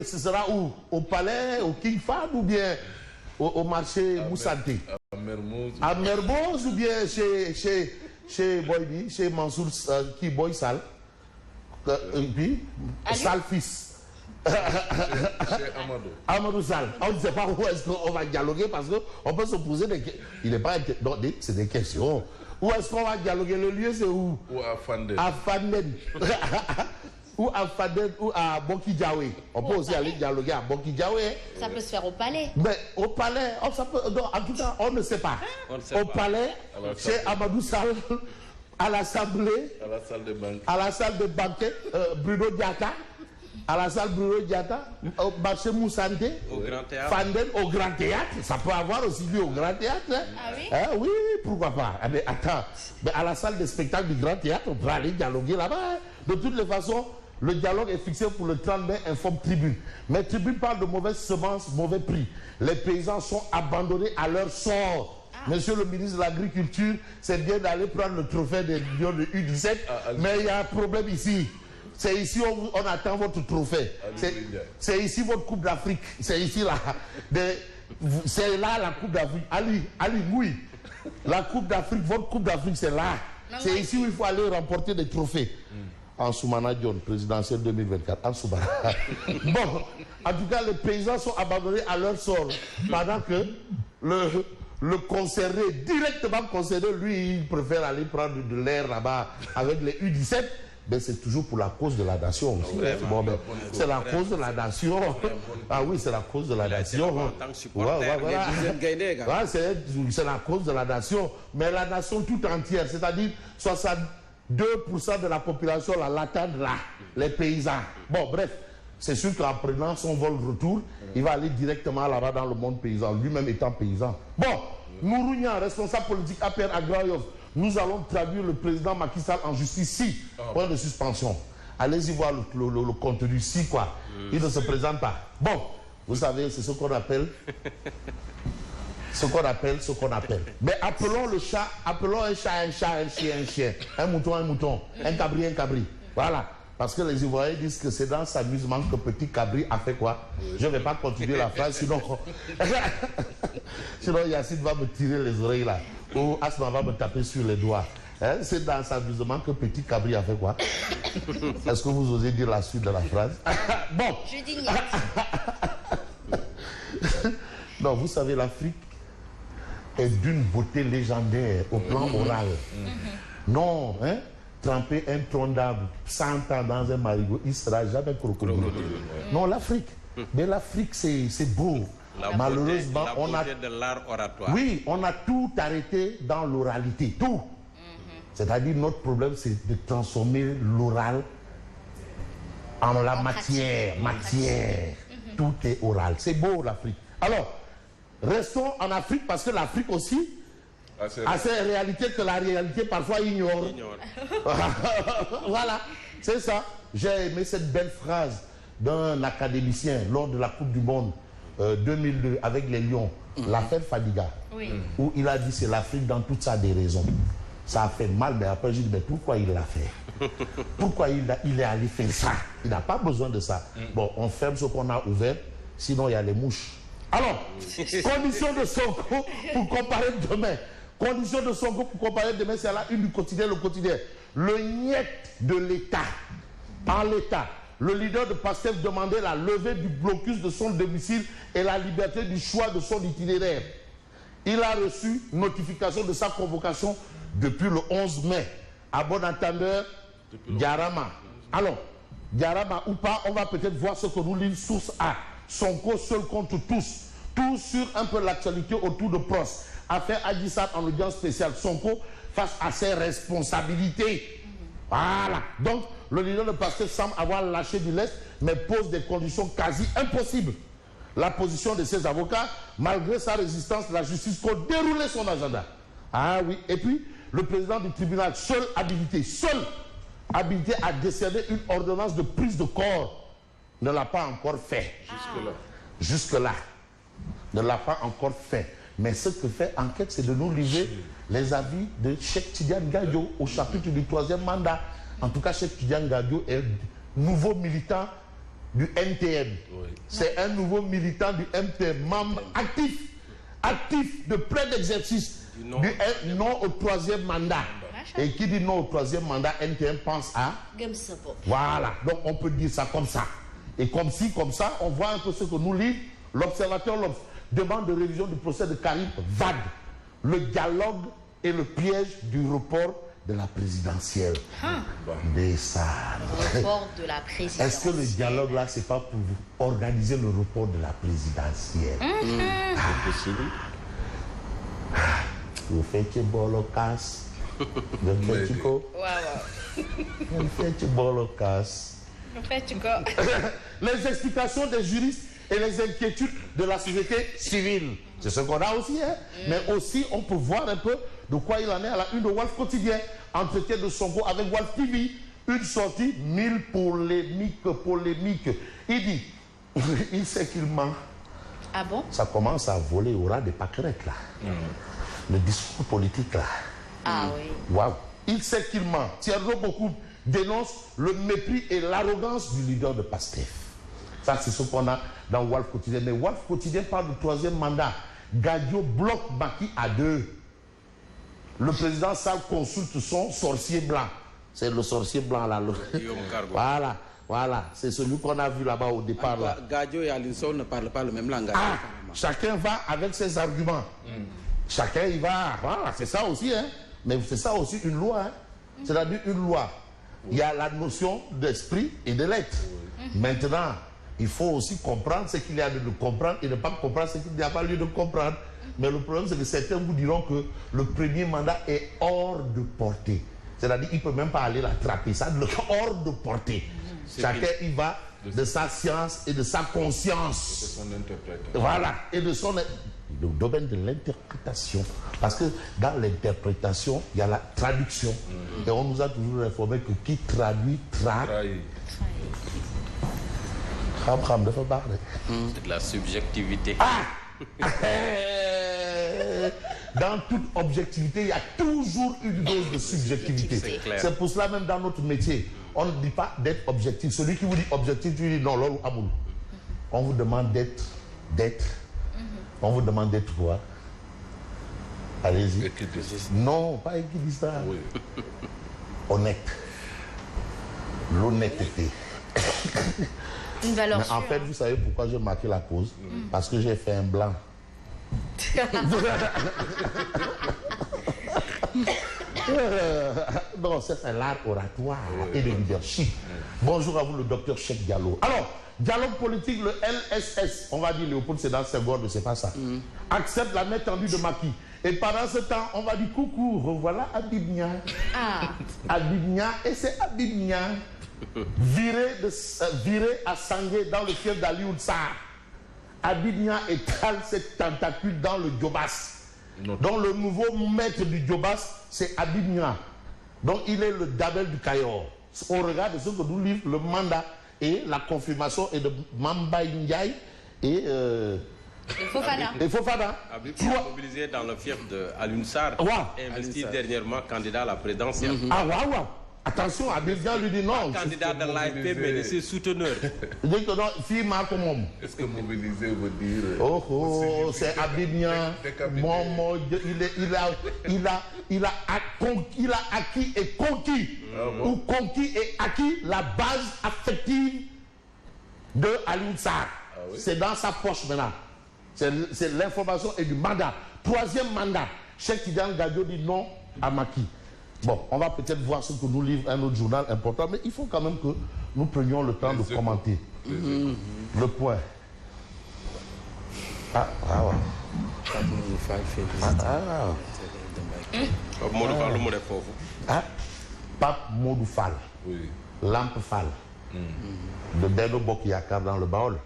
ce sera où? Au palais, au King Fahd ou bien au marché Moussanté? À Mermoz ou bien chez Boydi, chez Mansour qui Boy Sal? Et puis, Sal fils. Chez Amadou. Amadou Sal. On ne sait pas où est-ce qu'on va dialoguer parce qu'on peut se poser des questions. Il n'est pas. C'est des questions. Où est-ce qu'on va dialoguer? Le lieu, c'est où? Ou à Fanden. À Fanden. Ou à Fanden ou à Bokidjawe. On peut aussi aller dialoguer à Bokidjawe. Ça peut se faire au palais. Mais au palais, ça peut, non, en tout cas, on ne sait pas. Au palais, chez Amadou Sall, à l'Assemblée, à la salle de banque. À la salle de banquet, Bruno Diata, à la salle Bruno Diata, au marché Moussanté, au Grand Théâtre. Fanden, au Grand Théâtre. Ça peut avoir aussi lieu au Grand Théâtre. Hein. Ah oui? Hein, oui, pourquoi pas. Mais attends, mais à la salle de spectacle du Grand Théâtre, on peut aller dialoguer là-bas. Hein. De toutes les façons, le dialogue est fixé pour le 30 mai, informe Tribune. Mais Tribune parle de mauvaises semences, mauvais prix. Les paysans sont abandonnés à leur sort. Monsieur le ministre de l'Agriculture, c'est bien d'aller prendre le trophée des millions de U17, mais il y a un problème ici. C'est ici on attend votre trophée. C'est ici votre Coupe d'Afrique. C'est ici là. C'est là la Coupe d'Afrique. Ali, oui. La Coupe d'Afrique, votre Coupe d'Afrique, c'est là. C'est ici où il faut aller remporter des trophées. Ansoumana Dione, présidentielle 2024. Ansoumana. Bon, en tout cas, les paysans sont abandonnés à leur sort. Pendant que le concerné, directement concerné, lui, il préfère aller prendre de l'air là-bas avec les U17. Mais c'est toujours pour la cause de la nation aussi. Bon, c'est la cause de la nation. Ah oui, c'est la cause de la nation. C'est la cause de la nation. Mais la nation tout entière, c'est-à-dire 62% de la population l'attendent là, les paysans. Bon, bref, c'est sûr qu'en prenant son vol retour, il va aller directement là-bas dans le monde paysan, lui-même étant paysan. Bon, Nourounia, responsable politique APR à Grand Yoff, nous allons traduire le président Macky Sall en justice si, point de suspension. Allez-y voir le contenu si, quoi. Il ne se présente pas. Bon, vous savez, c'est ce qu'on appelle... Ce qu'on appelle. Mais appelons le chat, appelons un chat, un chien, un chien. Un mouton, un cabri. Voilà. Parce que les Ivoiriens disent que c'est dans cet amusement que Petit Cabri a fait quoi? Je ne vais pas continuer la phrase, sinon... sinon Yacine va me tirer les oreilles là. Ou Asma va me taper sur les doigts. Hein? C'est dans cet amusement que Petit Cabri a fait quoi? Est-ce que vous osez dire la suite de la phrase? Bon. Je dis non, vous savez, l'Afrique est d'une beauté légendaire au plan oral. Non, hein? Tremper un tronc d'arbre 100 ans dans un marigot, il ne sera jamais crocodile. Non, l'Afrique. Mais l'Afrique, c'est beau. Malheureusement, on a... de l'art oratoire. Oui, on a tout arrêté dans l'oralité. Tout. C'est-à-dire, notre problème, c'est de transformer l'oral en la matière. Tout est oral. C'est beau, l'Afrique. Alors, restons en Afrique parce que l'Afrique aussi a ces réalités que la réalité parfois ignore. Voilà, c'est ça. J'ai aimé cette belle phrase d'un académicien lors de la Coupe du Monde 2002 avec les Lions, l'affaire Fadiga, où il a dit c'est l'Afrique dans toute sa déraison. Ça a fait mal, mais après j'ai dit mais pourquoi il l'a fait? Pourquoi il est allé faire ça? Il n'a pas besoin de ça. Bon, on ferme ce qu'on a ouvert, sinon il y a les mouches. Alors, condition de Sonko pour comparer demain. Condition de Sonko pour comparer demain, c'est à la une du quotidien, le quotidien. Le niet de l'État. En l'État, le leader de PASTEF demandait la levée du blocus de son domicile et la liberté du choix de son itinéraire. Il a reçu notification de sa convocation depuis le 11 mai. À bon entendeur, Diarama. Alors, Diarama ou pas, on va peut-être voir ce que nous lit source A. Sonko seul contre tous. Tout sur un peu l'actualité autour de Pros. Affaire Adjissat en audience spéciale. Sonko face à ses responsabilités. Voilà. Donc, le leader de PASTEF semble avoir lâché du lest, mais pose des conditions quasi impossibles. La position de ses avocats, malgré sa résistance, la justice compte dérouler son agenda. Ah oui. Et puis, le président du tribunal, seul habilité à décerner une ordonnance de prise de corps, ne l'a pas encore fait. Jusque-là. Ne l'a pas encore fait. Mais ce que fait Enquête, c'est de nous livrer les avis de Cheikh Tidiane Gadio au chapitre du 3e mandat. En tout cas, Cheikh Tidiane Gadio est nouveau militant du MTN. Oui. C'est un nouveau militant du MTN, membre actif de plein d'exercice du non au troisième mandat. Et qui dit non au troisième mandat, MTN pense à... Voilà, donc on peut dire ça comme ça. Et comme ça, on voit un peu ce que nous livre l'Observateur. Demande de révision du procès de Karim Wade. Le dialogue et le piège du report de la présidentielle. Des ça. Report de la présidentielle. Est-ce que le dialogue là, c'est pas pour vous organiser le report de la présidentielle? C'est possible. Vous faites bolo casse. Vous faites quoi? Vous faites bolo casse. Les explications des juristes et les inquiétudes de la société civile. C'est ce qu'on a aussi, hein? Mais aussi, on peut voir un peu de quoi il en est à la une de Walf Quotidien. Entretien de Sonko avec Walf TV. Une sortie, 1000 polémiques. Il dit, il sait qu'il ment. Ah bon? Ça commence à voler au ras des pâquerettes, là. Le discours politique, là. Ah oui. Waouh. Il sait qu'il ment. Thierry Bocoum dénonce le mépris et l'arrogance du leader de PASTEF. Ça, c'est ce qu'on a dans Walf Quotidien. Mais Walf Quotidien parle du troisième mandat. Gadio bloque Macky à 2. Le président Sall consulte son sorcier blanc. C'est le sorcier blanc là. Voilà. C'est celui qu'on a vu là-bas au départ. Là. Gadio et Alinson ne parlent pas le même langage. Chacun va avec ses arguments. Chacun y va. Voilà, c'est ça aussi. Hein. Mais c'est ça aussi une loi. Hein. C'est-à-dire une loi. Il y a la notion d'esprit et de lettre. Maintenant, il faut aussi comprendre ce qu'il y a de comprendre et ne pas comprendre ce qu'il n'y a pas lieu de comprendre. Mais le problème, c'est que certains vous diront que le premier mandat est hors de portée. C'est-à-dire qu'il ne peut même pas aller l'attraper. Ça, hors de portée. Chacun y va de sa science et de sa conscience. De son interprétation. Voilà. Et de son... Le domaine de l'interprétation. Parce que dans l'interprétation, il y a la traduction. Et on nous a toujours informé que qui traduit, Trahit. De la subjectivité. Dans toute objectivité, il y a toujours une dose de subjectivité. C'est pour cela même dans notre métier, on ne dit pas d'être objectif. Celui qui vous dit objectif, tu lui dis non, lolo amoul. On vous demande d'être. On vous demande d'être quoi? Allez-y. Non, pas équidistant. Oui. Honnête. L'honnêteté. Une valeur Mais en fait, vous savez pourquoi j'ai marqué la pause? Parce que j'ai fait un blanc. Non, c'est un art oratoire et de leadership. Bonjour à vous, le docteur Cheikh Diallo. Alors, dialogue politique, le LSS, on va dire Léopold Sédar Senghor, ne sait pas ça, accepte la main tendue de Macky. Et pendant ce temps, on va dire coucou, revoilà Habib Nia. Habib Nia, et c'est Habib Nia. Viré à Sangué dans le fief d'Ali Oudsar. Habib Nia étale ses tentacules dans le Djobas. Donc le nouveau maître du Djobas, c'est Habib Nia. Donc il est le Dabel du Cayor. Au regard de ce que nous livre le mandat et la confirmation est de Mamba Ndiaye et Fofana. Habib s'est mobilisé dans le fief de Alunsar, investi dernièrement candidat à la présidentielle. Attention, Habib Nia lui dit non. Candidat de l'AFP, mais de ses souteneurs. Il dit que non, fille Marco Mom. Est-ce que mobiliser veut dire... c'est Habib Nia. Il a acquis et conquis. Ou conquis et acquis la base affective de Alioune Sarr. C'est dans sa poche maintenant. C'est l'information et du mandat. Troisième mandat. Cheikh Tidiane Gadio dit non à Macky. Bon, on va peut-être voir ce que nous livre un autre journal important, mais il faut quand même que nous prenions le temps de commenter. Le point. Pape Modou Fall. Lampe Fall. De Benno Bokk Yakaar dans le Baol.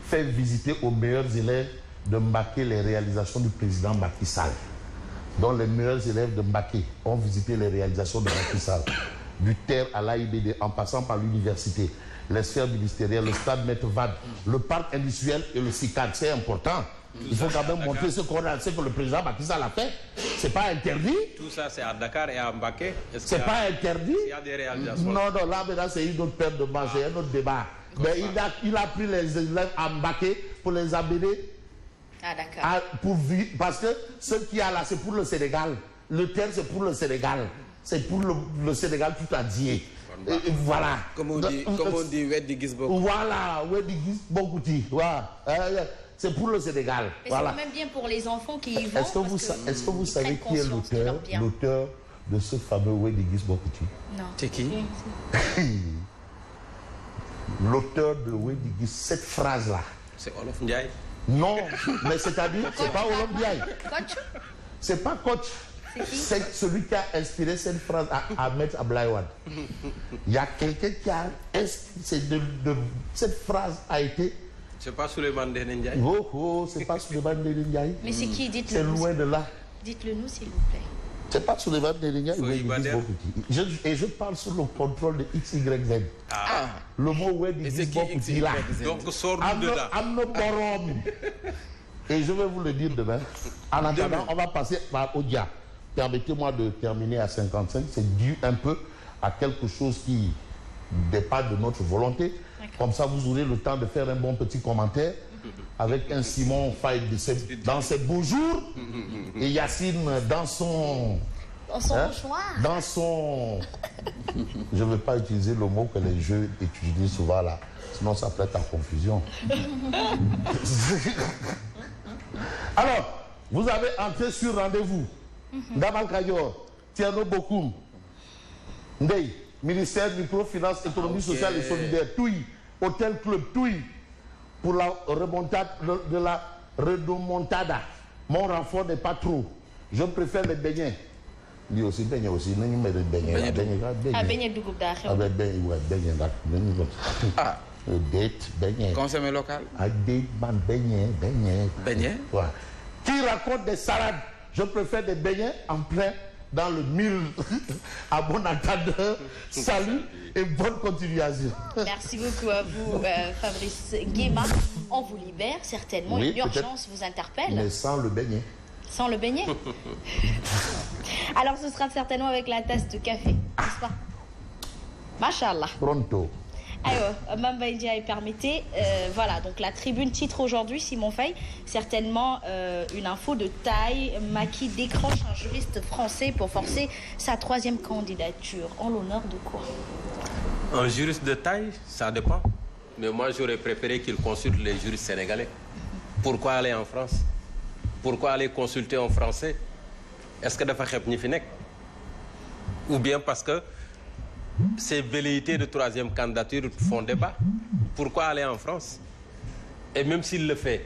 Fait visiter aux meilleurs élèves de Mbacké les réalisations du président Macky Sall. Dont les meilleurs élèves de Mbacké ont visité les réalisations de Macky Sall. Du TER à l'AIBD, en passant par l'université, les sphères ministérielles, le stade Maître Wade, le parc industriel et le CICAD. C'est important. Il faut quand même montrer ce que le président Macky Sall a fait. C'est pas interdit. Tout ça, c'est à Dakar et à Mbacké. C'est pas interdit. Il y a des réalisations. Non, là, maintenant, c'est une autre paire de manches, c'est un autre débat. Mais il a pris les élèves à Mbacké pour les amener. Ah, d'accord. Pour vivre, parce que ce qu'il y a là, c'est pour le Sénégal. Le terre, c'est pour le Sénégal. C'est pour le Sénégal tout entier. Et voilà. Comme on dit, Weddi gis bokk. Voilà, Weddi gis bokkuti. Voilà. C'est pour le Sénégal. Mais voilà. c'est quand même bien pour les enfants qui y vont. Est-ce que vous savez qui est l'auteur de ce fameux Weddi gis bokkuti? Non. C'est qui? L'auteur de Weddi gis, cette phrase-là. C'est Olof Ndiaye. Non, mais c'est-à-dire, c'est pas Olof Ndiaye. Coach? C'est pas Coach. C'est celui qui a inspiré cette phrase à Ahmed Abdoulaye Wade. Il y a quelqu'un qui a inspiré cette phrase a été. C'est pas Souleymane Ndéné Ndiaye. Oh, c'est pas Souleymane Ndéné Ndiaye. Mais c'est qui? Dites-le. C'est loin de là. Dites-le nous, s'il vous plaît. C'est pas Souleymane Ndéné Ndiaye. Et je parle sous le contrôle de XYZ. Ah. Le mot Weddi gis bokkuti là. Donc sors-nous de là. Et je vais vous le dire demain. En attendant, on va passer par Odia. Permettez-moi de terminer à 55. C'est dû un peu à quelque chose qui dépasse de notre volonté. Comme ça, vous aurez le temps de faire un bon petit commentaire avec un Simon Faye dans ses beaux jours et Yacine dans son... Dans son mouchoir. Dans son... Je ne veux pas utiliser le mot que les jeux utilisent souvent là. Sinon, ça prête à confusion. Alors, vous avez entré sur rendez-vous. Ndamal Kayor, Tierno Bokoum, Ndey, ministère Microfinance, Économie sociale et solidaire, Touy, Hôtel Club Touy, pour la remontade de la remontada. Mon renfort n'est pas trop. Je préfère les beignets. Lui aussi, beignets aussi. Nous mettons des beignets. Ah, beignets Dougoub d'Arrêt. Ah, beignets d'accord. Ah. Date, beignets. Consommé local. Ah, date, man, beignets. Beignets. Ouais. Qui raconte des salades? Je préfère des beignets en plein dans le mille. À bon entendeur, salut et bonne continuation. Merci beaucoup à vous, Fabrice Nguema. On vous libère, certainement. Oui, une urgence vous interpelle. Mais sans le beignet. Sans le beignet. Alors ce sera certainement avec la tasse de café, n'est-ce pas? Machallah. Pronto. Alors, Mamba Ndiaye, permettez, voilà, donc la tribune titre aujourd'hui, Simon Faye, certainement une info de taille. Macky décroche un juriste français pour forcer sa 3e candidature. En l'honneur de quoi? Un juriste de taille, ça dépend. Mais moi, j'aurais préféré qu'il consulte les juristes sénégalais. Pourquoi aller en France? Pourquoi aller consulter un Français? Est-ce que dafa xeeb ñi fi nekk? Ou bien parce que ces velléités de 3e candidature font débat. Pourquoi aller en France? Et même s'il le fait,